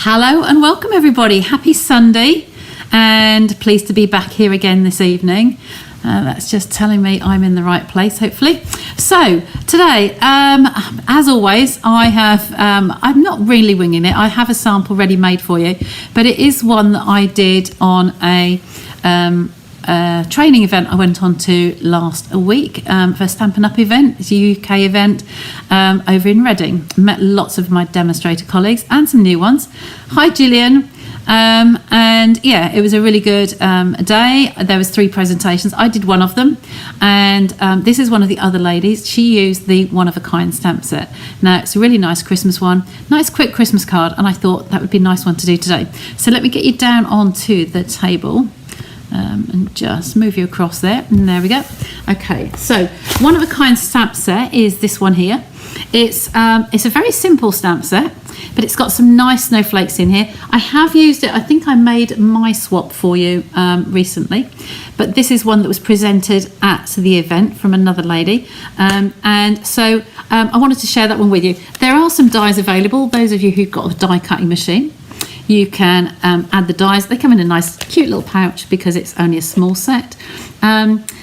Hello and welcome everybody. Happy Sunday and pleased to be back here again this evening. That's just telling me I'm in the right place, hopefully. So today, as always, I'm not really winging it. I have a sample ready made for you, but it is one that I did on a training event I went on to last week for a Stampin' Up event. It's a UK event over in Reading. Met lots of my demonstrator colleagues and some new ones. Hi Gillian. And yeah, it was a really good day. There was 3 presentations. I did one of them, and this is one of the other ladies. She used the one-of-a-kind stamp set. Now it's a really nice Christmas one, nice quick Christmas card, and I thought that would be a nice one to do today. So let me get you down onto the table and just move you across there, and there we go. Okay, so one-of-a-kind stamp set is this one here. It's a very simple stamp set, but it's got some nice snowflakes in here. I have used it. I think I made my swap for you recently, but this is one that was presented at the event from another lady, and so I wanted to share that one with you. There are some dies available. Those of you who've got a die cutting machine, you can add the dies. They come in a nice cute little pouch because it's only a small set.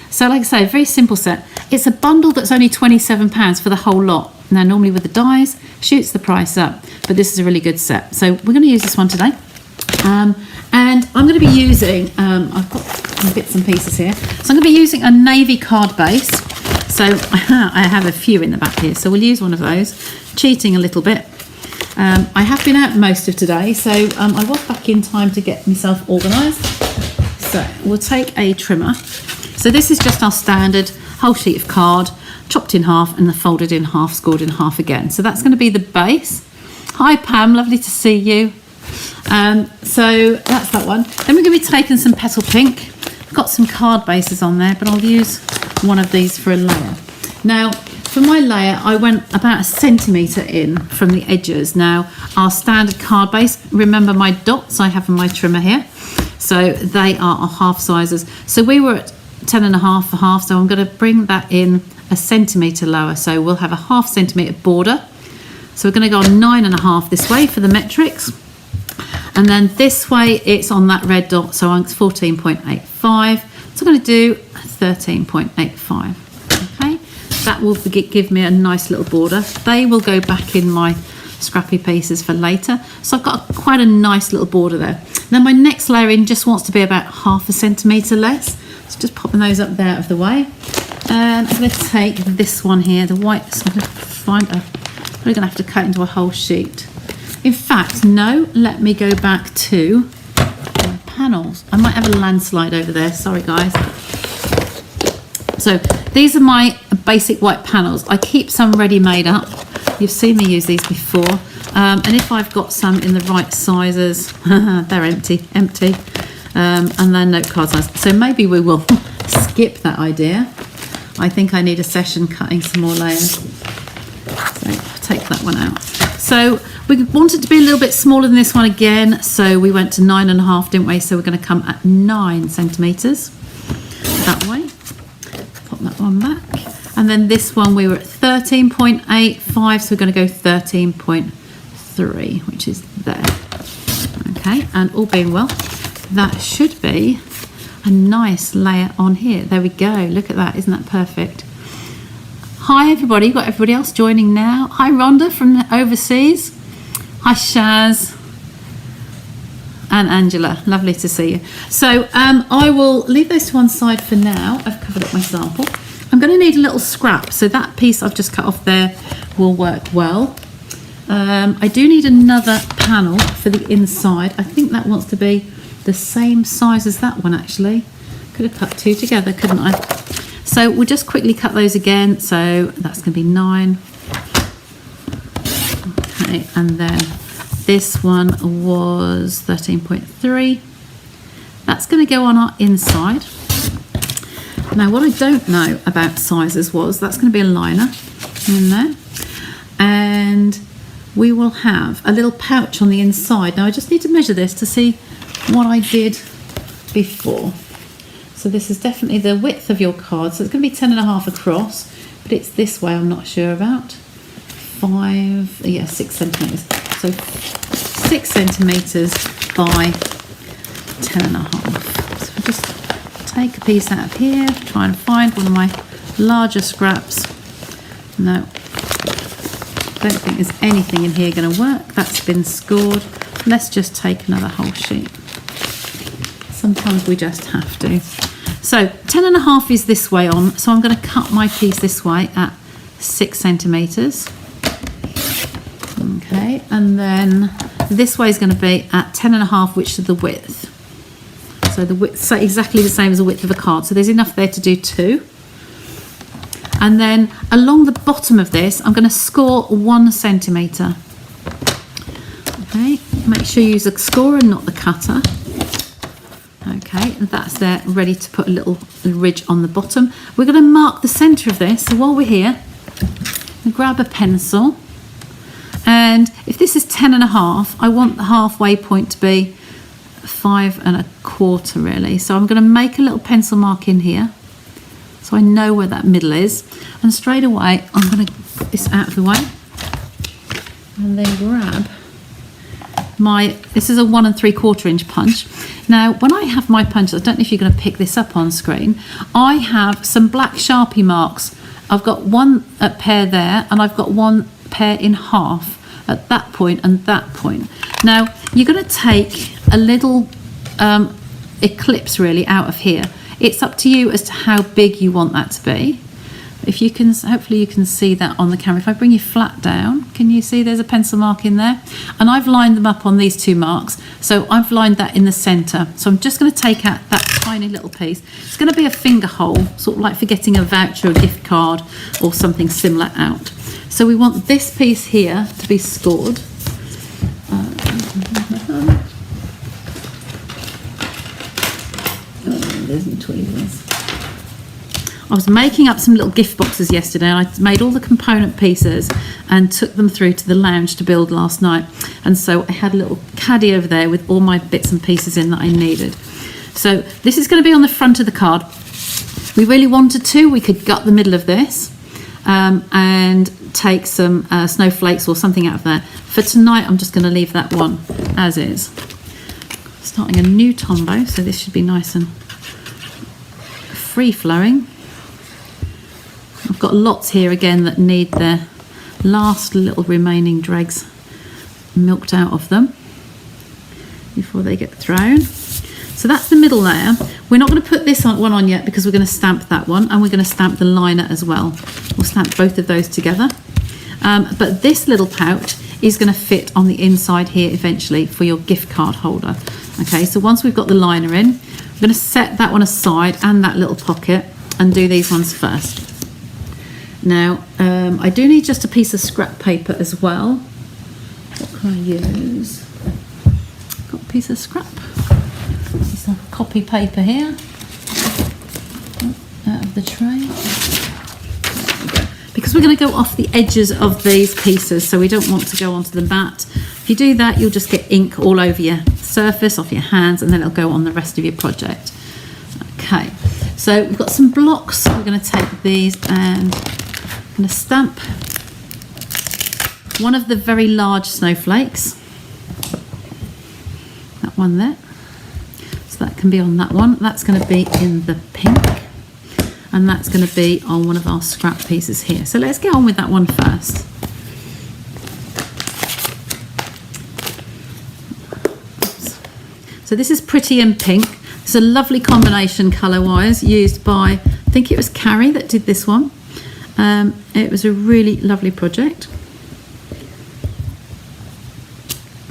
So like I say, a very simple set. It's a bundle that's only £27 for the whole lot. Now normally with the dies, shoots the price up, but this is a really good set. So we're going to use this one today. And I'm going to be using, I've got some bits and pieces here. So I'm going to be using a navy card base. So I have a few in the back here. So we'll use one of those, cheating a little bit. I have been out most of today, so I was back in time to get myself organised. So we'll take a trimmer. So this is just our standard whole sheet of card, chopped in half and then folded in half, scored in half again. So that's going to be the base. Hi Pam, lovely to see you. So that's that one. Then we're going to be taking some petal pink. I've got some card bases on there, but I'll use one of these for a layer. Now for my layer, I went about 1 centimetre in from the edges. Now our standard card base, remember my dots I have in my trimmer here, so they are our half sizes. So we were at 10.5 for half, so I'm going to bring that in 1 centimetre lower. So we'll have a ½ centimetre border. So we're going to go on 9.5 this way for the metrics, and then this way it's on that red dot, so it's 14.85. So I'm going to do 13.85. Okay, that will give me a nice little border. They will go back in my scrappy pieces for later. So I've got quite a nice little border there. Then my next layering just wants to be about ½ centimetre less. So just popping those up there out of the way. And I'm going to take this one here, the white. So I'm going to find we're going to have to cut into a whole sheet. In fact, no, let me go back to my panels. I might have a landslide over there. Sorry, guys. So these are my basic white panels. I keep some ready made up. You've seen me use these before. And if I've got some in the right sizes, they're empty. And they're note card size. So maybe we will skip that idea. I think I need a session cutting some more layers. So I'll take that one out. So we wanted to be a little bit smaller than this one again. So we went to 9.5, didn't we? So we're going to come at 9 centimetres that way. Pop that one back. And then this one we were at 13.85. So we're going to go 13.3, which is there. Okay, and all being well, that should be a nice layer on here. There we go. Look at that. Isn't that perfect? Hi everybody. You've got everybody else joining now. Hi Rhonda from overseas. Hi Shaz and Angela. Lovely to see you. So I will leave those to one side for now. I've covered up my sample. I'm going to need a little scrap. So that piece I've just cut off there will work well. I do need another panel for the inside. I think that wants to be the same size as that one actually. Could have cut 2 together, couldn't I? So we'll just quickly cut those again. So that's going to be 9. Okay, and then this one was 13.3. That's going to go on our inside. Now what I don't know about sizes was that's going to be a liner in there. And we will have a little pouch on the inside. Now I just need to measure this to see what I did before. So this is definitely the width of your card. So it's going to be 10.5 across, but it's this way I'm not sure about. 6 centimetres. So 6 centimetres by 10.5. So I'll just take a piece out of here, try and find one of my larger scraps. No, don't think there's anything in here going to work. That's been scored. Let's just take another whole sheet. Sometimes we just have to. So 10.5 is this way on, so I'm going to cut my piece this way at 6 centimetres. Okay, and then this way is going to be at 10.5, which is the width. So the width, so exactly the same as the width of a card. So there's enough there to do 2. And then along the bottom of this, I'm going to score 1 centimetre. Okay, make sure you use a scorer and not the cutter. Okay, and that's there, ready to put a little ridge on the bottom. We're going to mark the centre of this. So while we're here, grab a pencil. And if this is 10.5, I want the halfway point to be 5.25 really. So I'm going to make a little pencil mark in here, so I know where that middle is. And straight away, I'm going to put this out of the way, and then grab this is a 1 3/4 inch punch. Now, when I have my punch, I don't know if you're going to pick this up on screen. I have some black Sharpie marks. I've got one pair there, and I've got one pair in half at that point and that point. Now, you're going to take a little eclipse really out of here. It's up to you as to how big you want that to be. If you can, hopefully you can see that on the camera. If I bring you flat down, can you see there's a pencil mark in there? And I've lined them up on these 2 marks. So I've lined that in the centre. So I'm just going to take out that tiny little piece. It's going to be a finger hole, sort of like for getting a voucher, a gift card or something similar out. So we want this piece here to be scored. There's my tweezers. I was making up some little gift boxes yesterday, and I made all the component pieces and took them through to the lounge to build last night. And so I had a little caddy over there with all my bits and pieces in that I needed. So this is going to be on the front of the card. We really wanted to, we could gut the middle of this and take some snowflakes or something out of there. For tonight, I'm just going to leave that one as is. Starting a new tombow, so this should be nice and free-flowing. I've got lots here again that need their last little remaining dregs milked out of them before they get thrown. So that's the middle layer. We're not going to put this one on yet because we're going to stamp that one, and we're going to stamp the liner as well. We'll stamp both of those together. But this little pouch is going to fit on the inside here eventually for your gift card holder. Okay, so once we've got the liner in, I'm going to set that one aside and that little pocket and do these ones first. Now, I do need just a piece of scrap paper as well. What can I use? Got a piece of scrap. Some copy paper here. Out of the tray. There we go. Because we're going to go off the edges of these pieces, so we don't want to go onto the mat. If you do that, you'll just get ink all over your surface, off your hands, and then it'll go on the rest of your project. Okay, so we've got some blocks. We're going to take these and I'm going to stamp one of the very large snowflakes. That one there. So that can be on that one. That's going to be in the pink. And that's going to be on one of our scrap pieces here. So let's get on with that one first. So this is Pretty in Pink. It's a lovely combination colour-wise, used by, I think it was Carrie that did this one. It was a really lovely project.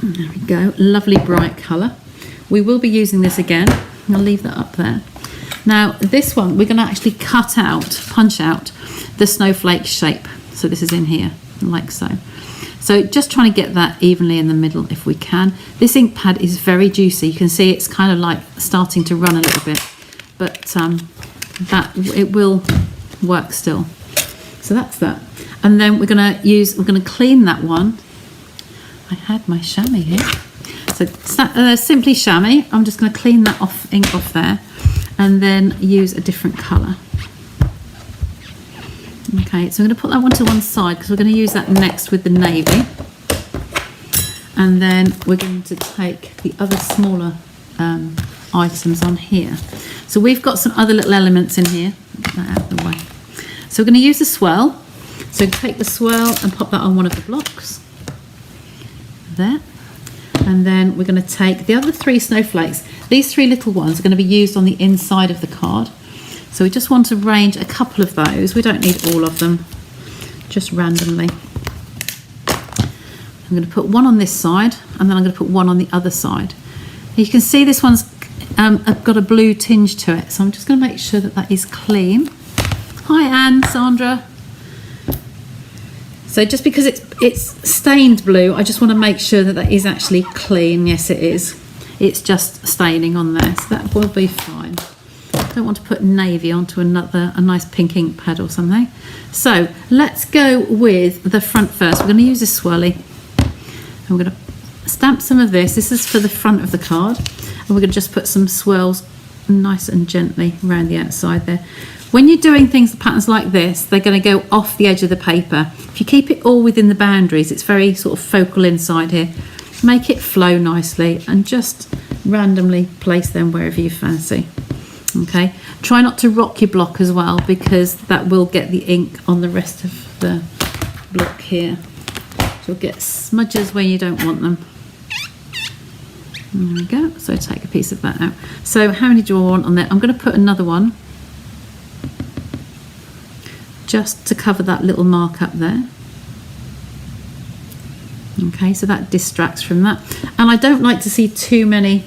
There we go, lovely bright colour. We will be using this again. I'll leave that up there. Now this one, we're going to actually cut out, punch out the snowflake shape. So this is in here, like so. So just trying to get that evenly in the middle if we can. This ink pad is very juicy. You can see it's kind of like starting to run a little bit, but that it will work still. So that's that. And then we're going to clean that one. I had my chamois here. So simply chamois. I'm just going to clean that off, ink off there, and then use a different colour. Okay, so I'm going to put that one to one side because we're going to use that next with the navy. And then we're going to take the other smaller items on here. So we've got some other little elements in here. Get that out of the way. So we're going to use the swirl. So take the swirl and pop that on one of the blocks. There. And then we're going to take the other 3 snowflakes. These 3 little ones are going to be used on the inside of the card. So we just want to arrange a couple of those. We don't need all of them, just randomly. I'm going to put one on this side, and then I'm going to put one on the other side. You can see this one's got a blue tinge to it, so I'm just going to make sure that that is clean. Hi Anne, Sandra. So just because it's stained blue, I just want to make sure that that is actually clean. Yes, it is. It's just staining on there, so that will be fine. Don't want to put navy onto a nice pink ink pad or something. So let's go with the front first. We're going to use this swirly. And we're going to stamp some of this. This is for the front of the card. And we're going to just put some swirls nice and gently around the outside there. When you're doing patterns like this, they're going to go off the edge of the paper. If you keep it all within the boundaries, it's very sort of focal inside here. Make it flow nicely and just randomly place them wherever you fancy. Okay, try not to rock your block as well, because that will get the ink on the rest of the block here. You'll get smudges where you don't want them. There we go. So take a piece of that out. So how many do I want on there? I'm going to put another one just to cover that little mark up there. Okay, so that distracts from that. And I don't like to see too many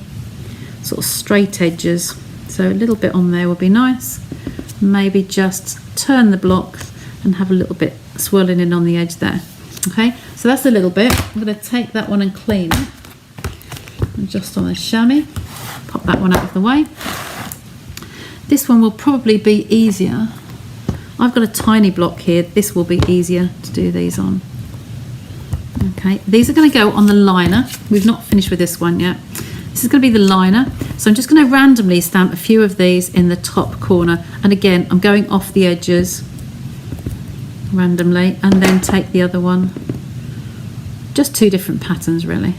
sort of straight edges. So a little bit on there would be nice. Maybe just turn the block and have a little bit swirling in on the edge there. Okay, so that's a little bit. I'm going to take that one and clean it. And just on a chamois, pop that one out of the way. This one will probably be easier. I've got a tiny block here. This will be easier to do these on. Okay, these are going to go on the liner. We've not finished with this one yet. This is going to be the liner. So I'm just going to randomly stamp a few of these in the top corner. And again, I'm going off the edges randomly, and then take the other one. Just 2 different patterns really.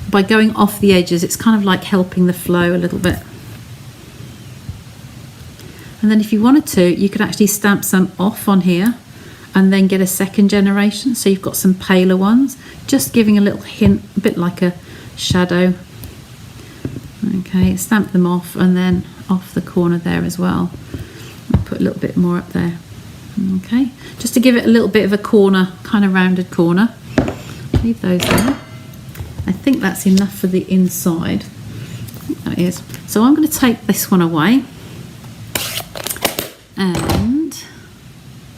By going off the edges, it's kind of like helping the flow a little bit. And then if you wanted to, you could actually stamp some off on here and then get a second generation. So you've got some paler ones, just giving a little hint, a bit like a shadow. Okay, stamp them off and then off the corner there as well. I'll put a little bit more up there. Okay, just to give it a little bit of a corner, kind of rounded corner. Leave those there. I think that's enough for the inside. I think that is. So I'm going to take this one away. And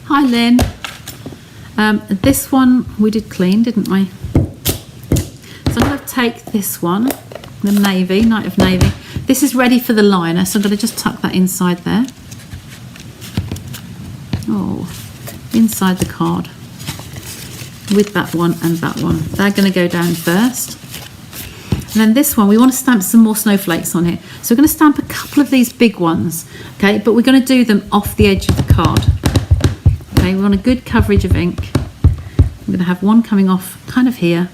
hi Lynn. This one we did clean, didn't we? So I'm going to take this one, the navy, Night of Navy. This is ready for the liner, so I'm going to just tuck that inside there. Oh, inside the card with that one and that one. They're going to go down first. And then this one, we want to stamp some more snowflakes on here. So we're going to stamp a couple of these big ones, okay? But we're going to do them off the edge of the card. Okay, we want a good coverage of ink. I'm going to have one coming off kind of here,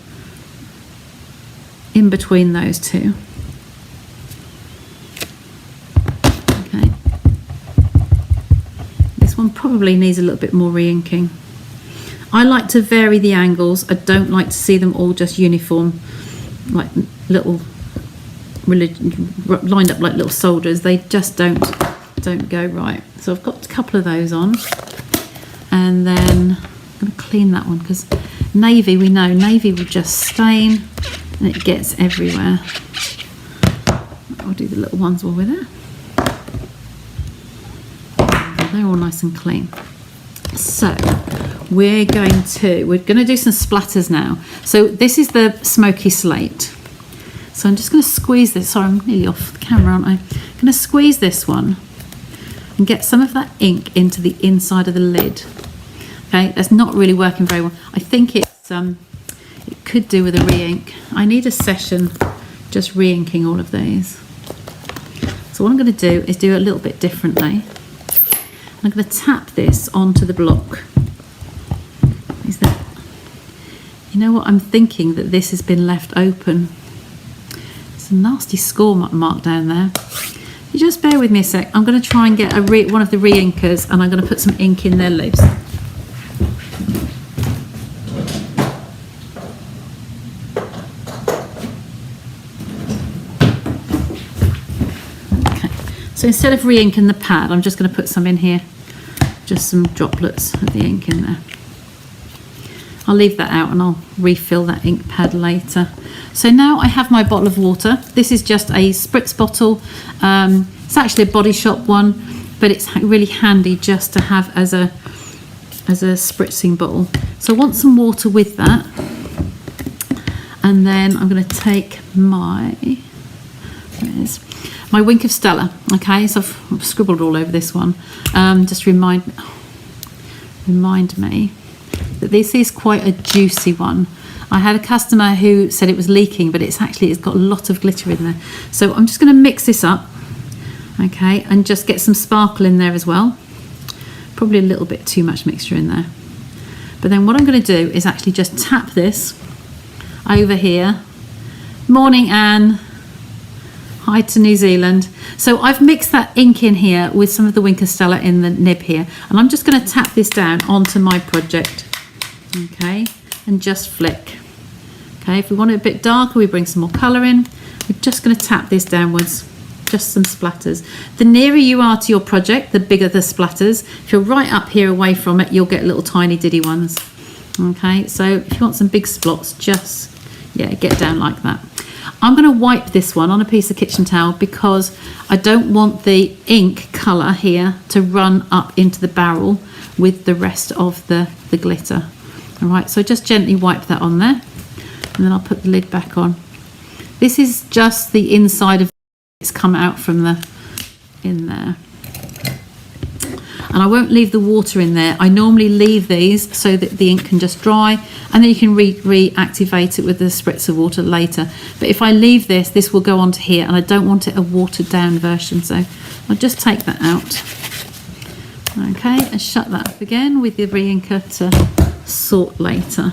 in between those 2. Okay. This one probably needs a little bit more re-inking. I like to vary the angles. I don't like to see them all just uniform, like little lined up like little soldiers. They just don't go right. So I've got a couple of those on, and then I'm going to clean that one, because navy, we know navy will just stain and it gets everywhere. I'll do the little ones while we're there. They're all nice and clean. So we're going to do some splatters now. So this is the smoky slate. So I'm just going to squeeze this. Sorry, I'm nearly off the camera, aren't I? I'm going to squeeze this one and get some of that ink into the inside of the lid. Okay, that's not really working very well. I think it's it could do with a re-ink. I need a session just re-inking all of these. So what I'm going to do is do a little bit differently. I'm going to tap this onto the block. Is that? You know what? I'm thinking that this has been left open. It's a nasty score mark down there. You just bear with me a sec. I'm going to try and get one of the re-inkers, and I'm going to put some ink in there loose. Okay. So instead of re-inking the pad, I'm just going to put some in here. Just some droplets of the ink in there. I'll leave that out and I'll refill that ink pad later. So now I have my bottle of water. This is just a spritz bottle. It's actually a Body Shop one, but it's really handy just to have as a spritzing bottle. So I want some water with that. And then I'm going to take my Wink of Stella. Okay, so I've scribbled all over this one. Just remind me that this is quite a juicy one. I had a customer who said it was leaking, but it's got a lot of glitter in there. So I'm just going to mix this up, okay, and just get some sparkle in there as well. Probably a little bit too much mixture in there. But then what I'm going to do is actually just tap this over here. Morning, Anne. Hi to New Zealand. So I've mixed that ink in here with some of the Wink of Stella in the nib here, and I'm just going to tap this down onto my project, okay, and just flick. Okay, if we want it a bit darker, we bring some more colour in. We're just going to tap this downwards, just some splatters. The nearer you are to your project, the bigger the splatters. If you're right up here away from it, you'll get little tiny diddy ones. Okay, so if you want some big splots, just, yeah, get down like that. I'm going to wipe this one on a piece of kitchen towel because I don't want the ink colour here to run up into the barrel with the rest of the glitter. All right, so just gently wipe that on there, and then I'll put the lid back on. This is just the inside of it's come out from in there. And I won't leave the water in there. I normally leave these so that the ink can just dry, and then you can reactivate it with the spritz of water later. But if I leave this, this will go onto here, and I don't want it a watered down version, so I'll just take that out. Okay, and shut that up again with the re-inker to sort later.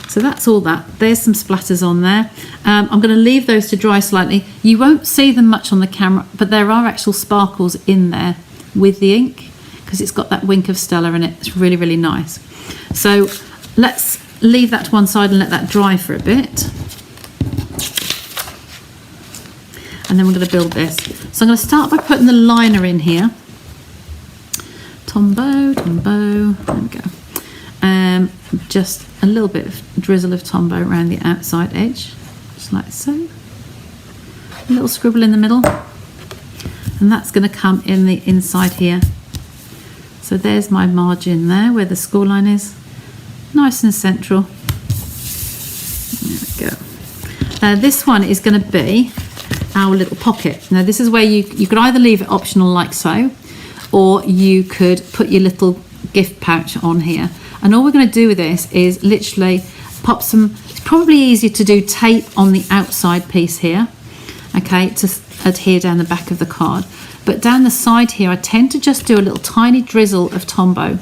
So that's all that. There's some splatters on there. I'm going to leave those to dry slightly. You won't see them much on the camera, but there are actual sparkles in there with the ink because it's got that Wink of Stella in it. It's really, really nice. So let's leave that to one side and let that dry for a bit. And then we're going to build this. So I'm going to start by putting the liner in here. Tombow, there we go. Just a little bit of drizzle of Tombow around the outside edge, just like so. A little scribble in the middle. And that's going to come in the inside here. So there's my margin there where the score line is. Nice and central. There we go. This one is going to be our little pocket. Now this is where you could either leave it optional like so, or you could put your little gift pouch on here. And all we're going to do with this is literally pop some, it's probably easier to do tape on the outside piece here, okay, to adhere down the back of the card. But down the side here, I tend to just do a little tiny drizzle of Tombow,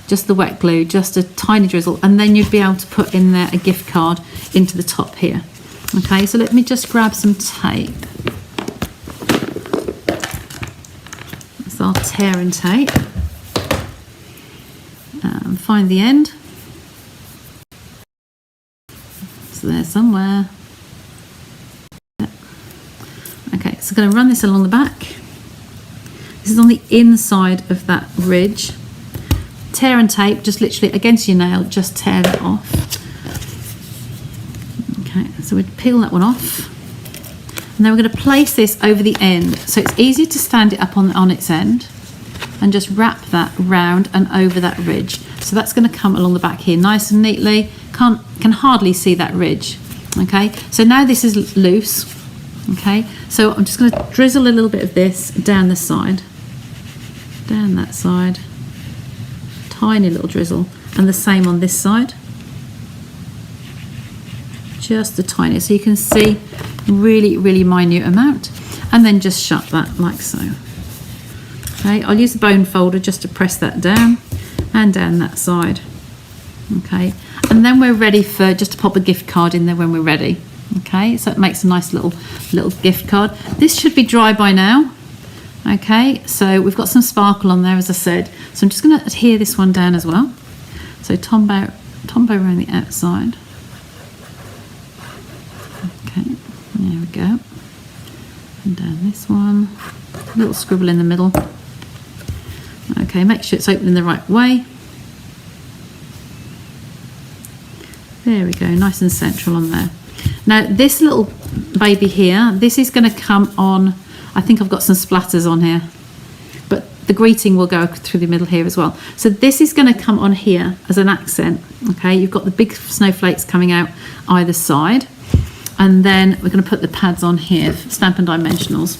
just the wet glue, just a tiny drizzle, and then you'd be able to put in there a gift card into the top here. Okay, so let me just grab some tape. So I'll tear and tape. Find the end. So there somewhere. Okay, so I'm going to run this along the back. This is on the inside of that ridge. Tear and tape, just literally against your nail, just tear that off. Okay, so we'd peel that one off. And then we're going to place this over the end. So it's easier to stand it up on its end and just wrap that round and over that ridge. So that's going to come along the back here nice and neatly. Can hardly see that ridge. Okay, so now this is loose. Okay, so I'm just going to drizzle a little bit of this down the side, down that side, tiny little drizzle, and the same on this side, just the tiniest, so you can see really, really minute amount, and then just shut that like so. Okay, I'll use the bone folder just to press that down and down that side. Okay, And then we're ready for just to pop a gift card in there when we're ready. Okay, so it makes a nice little gift card. This should be dry by now. Okay, so we've got some sparkle on there, as I said. So I'm just going to adhere this one down as well. So Tombow around the outside. Okay, there we go. And down this one. A little scribble in the middle. Okay, make sure it's opening the right way. There we go, nice and central on there. Now this little baby here, this is going to come on, I think I've got some splatters on here, but the greeting will go through the middle here as well. So this is going to come on here as an accent. Okay, you've got the big snowflakes coming out either side, and then we're going to put the pads on here, Stampin' Dimensionals.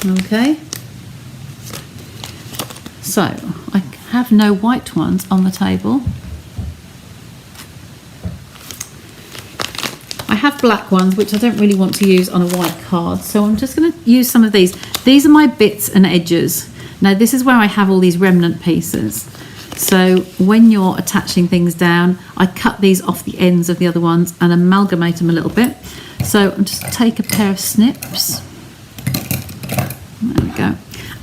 Okay. So I have no white ones on the table. I have black ones, which I don't really want to use on a white card. So I'm just going to use some of these. These are my bits and edges. Now this is where I have all these remnant pieces. So when you're attaching things down, I cut these off the ends of the other ones and amalgamate them a little bit. So I'm just take a pair of snips. There we go.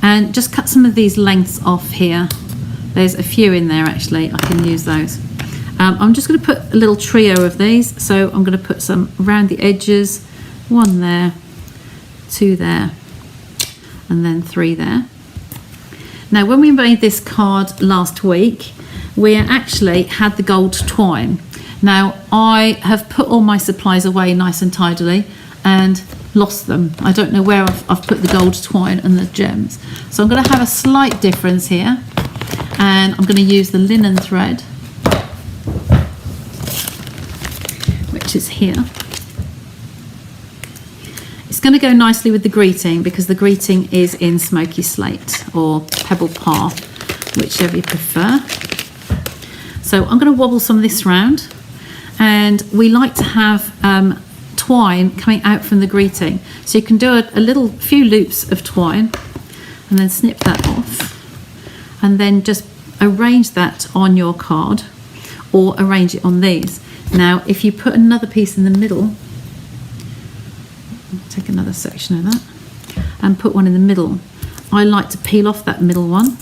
And just cut some of these lengths off here. There's a few in there actually, I can use those. I'm just going to put a little trio of these. So I'm going to put some around the edges, 1 there, 2 there, and then 3 there. Now when we made this card last week, we actually had the gold twine. Now I have put all my supplies away nice and tidily and lost them. I don't know where I've put the gold twine and the gems. So I'm going to have a slight difference here, and I'm going to use the linen thread, which is here. It's going to go nicely with the greeting because the greeting is in smoky slate or pebble path, whichever you prefer. So I'm going to wobble some of this round, and we like to have twine coming out from the greeting, so you can do a few loops of twine and then snip that off, and then just arrange that on your card or arrange it on these. Now if you put another piece in the middle, take another section of that and put one in the middle, I like to peel off that middle one.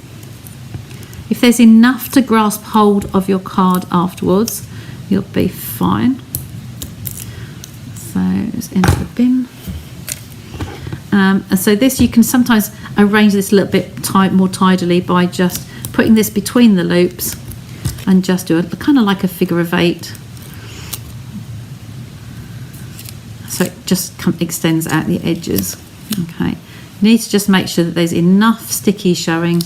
If there's enough to grasp hold of your card afterwards, you'll be fine. So it's into the bin. And so this, you can sometimes arrange this a little bit more tidily by just putting this between the loops and just do it kind of like a figure of 8. So it just extends out the edges. Okay, you need to just make sure that there's enough sticky showing.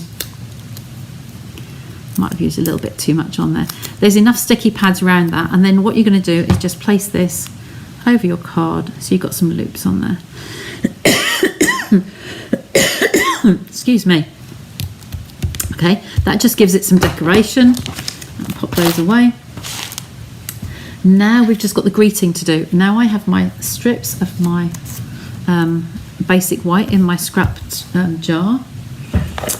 Might have used a little bit too much on there. There's enough sticky pads around that, and then what you're going to do is just place this over your card so you've got some loops on there. Excuse me. Okay, that just gives it some decoration. I'll pop those away. Now we've just got the greeting to do. Now I have my strips of my basic white in my scrapped jar,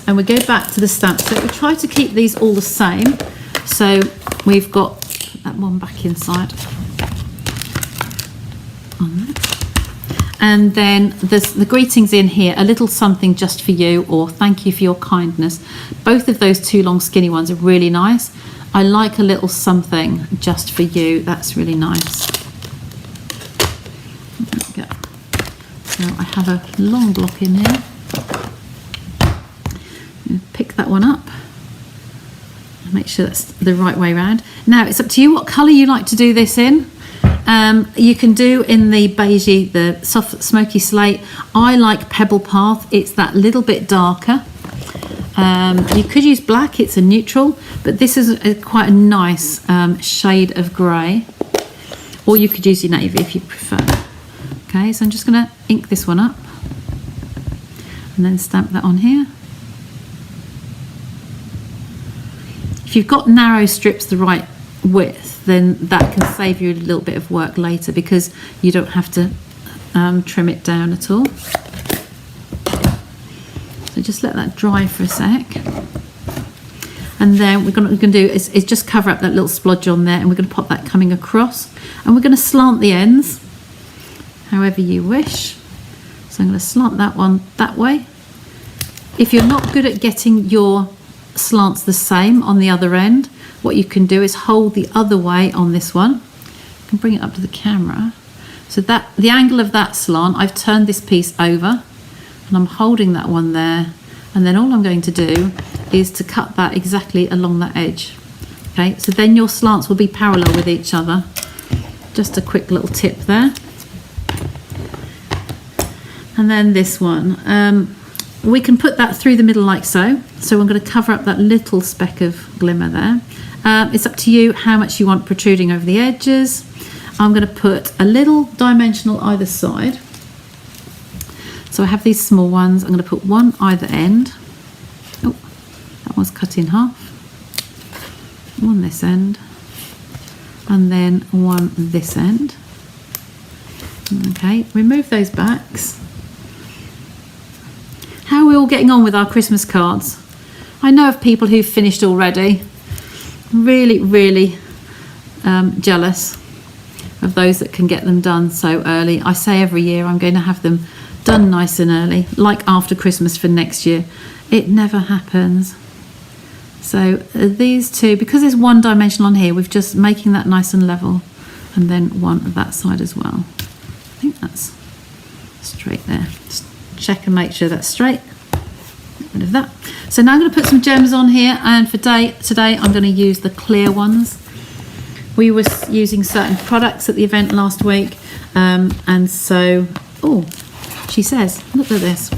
and we go back to the stamp set. We try to keep these all the same, so we've got that one back inside on that. And then there's the greetings in here, a little something just for you, or thank you for your kindness. Both of those 2 long skinny ones are really nice. I like a little something just for you. That's really nice. There we go. So I have a long block in here. Pick that one up. Make sure that's the right way around. Now it's up to you what colour you like to do this in. You can do in the beigey, the soft smoky slate. I like Pebble Path. It's that little bit darker. You could use black, it's a neutral, but this is quite a nice shade of grey. Or you could use your navy if you prefer. Okay, so I'm just going to ink this one up and then stamp that on here. If you've got narrow strips the right width, then that can save you a little bit of work later because you don't have to trim it down at all. So just let that dry for a sec. And then what we're going to do is just cover up that little splodge on there, and we're going to pop that coming across, and we're going to slant the ends however you wish. So I'm going to slant that one that way. If you're not good at getting your slants the same on the other end, what you can do is hold the other way on this one. You can bring it up to the camera. So that the angle of that slant, I've turned this piece over and I'm holding that one there, and then all I'm going to do is to cut that exactly along that edge. Okay, so then your slants will be parallel with each other. Just a quick little tip there. And then this one, we can put that through the middle like so. So I'm going to cover up that little speck of glimmer there. It's up to you how much you want protruding over the edges. I'm going to put a little dimensional either side. So I have these small ones. I'm going to put one either end. Oh, that one's cut in half. One this end. And then one this end. Okay, remove those backs. How are we all getting on with our Christmas cards? I know of people who've finished already. Really, really jealous of those that can get them done so early. I say every year I'm going to have them done nice and early, like after Christmas for next year. It never happens. So these two, because there's one dimension on here, we're just making that nice and level, and then one at that side as well. I think that's straight there. Just check and make sure that's straight. Get rid of that. So now I'm going to put some gems on here, and for today I'm going to use the clear ones. We were using certain products at the event last week, and so, oh, she says, look at this.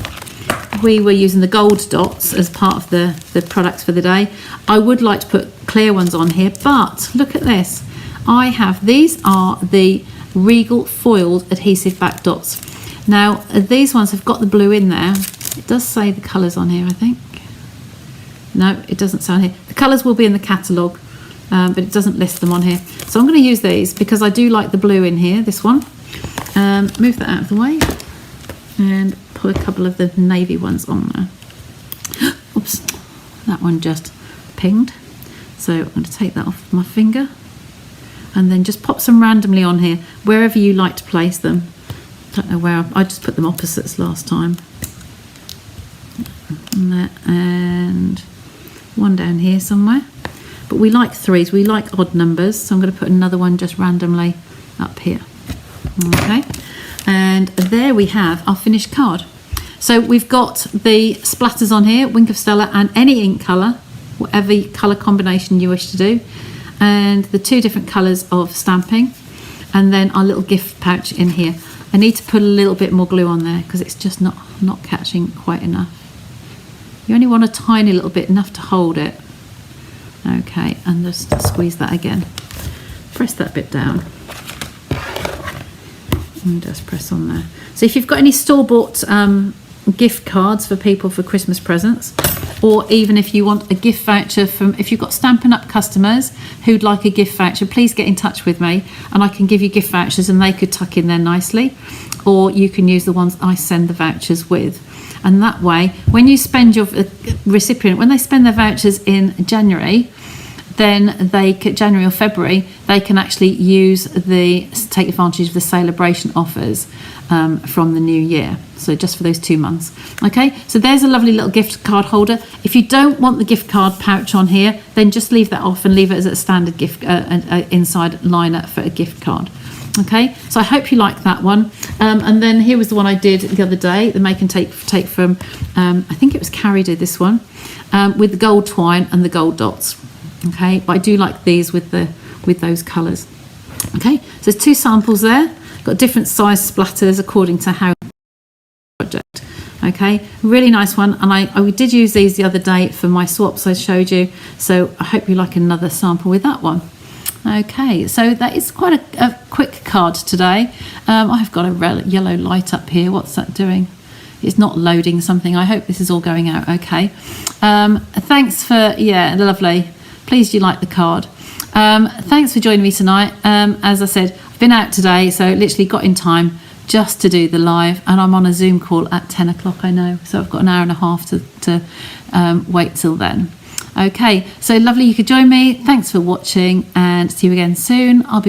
We were using the gold dots as part of the products for the day. I would like to put clear ones on here, but look at this. I have, these are the Regal foiled adhesive back dots. Now, these ones have got the blue in there. It does say the colours on here, I think. No, it doesn't say on here. The colours will be in the catalogue, but it doesn't list them on here. So I'm going to use these because I do like the blue in here, this one. Move that out of the way and put a couple of the navy ones on there. Oops, that one just pinged. So I'm going to take that off my finger and then just pop some randomly on here, wherever you like to place them. Don't know where, I just put them opposites last time. And there, and one down here somewhere. But we like threes, we like odd numbers, so I'm going to put another one just randomly up here. Okay, and there we have our finished card. So we've got the splatters on here, Wink of Stella, and any ink colour, whatever colour combination you wish to do, and the two different colours of stamping, and then our little gift pouch in here. I need to put a little bit more glue on there because it's just not catching quite enough. You only want a tiny little bit, enough to hold it. Okay, and just squeeze that again. Press that bit down. And just press on there. So if you've got any store-bought gift cards for people for Christmas presents, or even if you want a gift voucher from, if you've got Stampin' Up customers who'd like a gift voucher, please get in touch with me and I can give you gift vouchers and they could tuck in there nicely, or you can use the ones I send the vouchers with. And that way, when you spend your recipient, when they spend their vouchers in January, then they can, January or February, they can actually take advantage of the celebration offers from the new year. So just for those 2 months. Okay, so there's a lovely little gift card holder. If you don't want the gift card pouch on here, then just leave that off and leave it as a standard gift inside liner for a gift card. Okay, so I hope you like that one. And then here was the one I did the other day, the Make and Take from, I think it was Carrie did this one, with the gold twine and the gold dots. Okay, but I do like these with those colours. Okay, so there's 2 samples there. Got different size splatters according to how project. Okay, really nice one, and I did use these the other day for my swaps I showed you. So I hope you like another sample with that one. Okay, so that is quite a quick card today. I've got a yellow light up here. What's that doing? It's not loading something. I hope this is all going out okay. Thanks for, yeah, lovely. Pleased you like the card. Thanks for joining me tonight. As I said, I've been out today, so literally got in time, just to do the live, and I'm on a Zoom call at 10 o'clock, I know, so I've got an hour and a half to wait till then. Okay, so lovely you could join me. Thanks for watching, and see you again soon. I'll be